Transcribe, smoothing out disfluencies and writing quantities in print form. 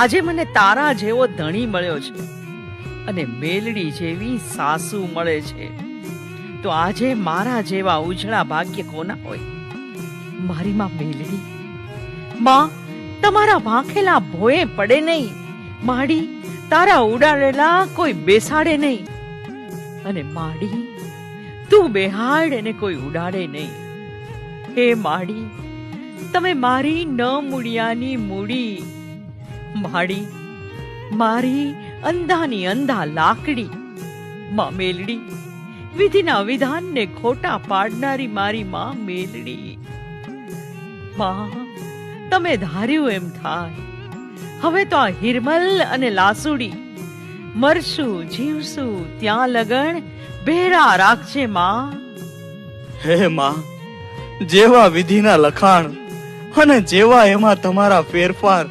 આજે મને તારા જેવો ધણી મળ્યો છે અને મેલડી જેવી સાસુ મળે છે, તો આજે મારા જેવા ઉજળા ભાગ્ય કોના હોય? મારી માં મેલડી, માં તમારા ભાંખેલા ભોએ પડે નહીં, માડી તારા ઉડાડેલા કોઈ બેસાડે નહીં, અને માડી તું બેહાડ અને કોઈ ઉડાડે નહીં. હે માડી, તમે મારી ન મૂળિયાની મૂડી, માડી મારી અંધાની અંધા લાકડી, માં મેલડી વિધિના વિધાનને ખોટા પાડનારી મારી માં મેલડી. માં તમે ધાર્યું એમ થાય. હવે તો આ હિરમલ અને લાસુડી મરશું જીવશું ત્યાં લગણ ભેરા રાખજે માં. હે માં, જેવા વિધિના લખાણ અને જેવા એમાં તમારા ફેરફાર,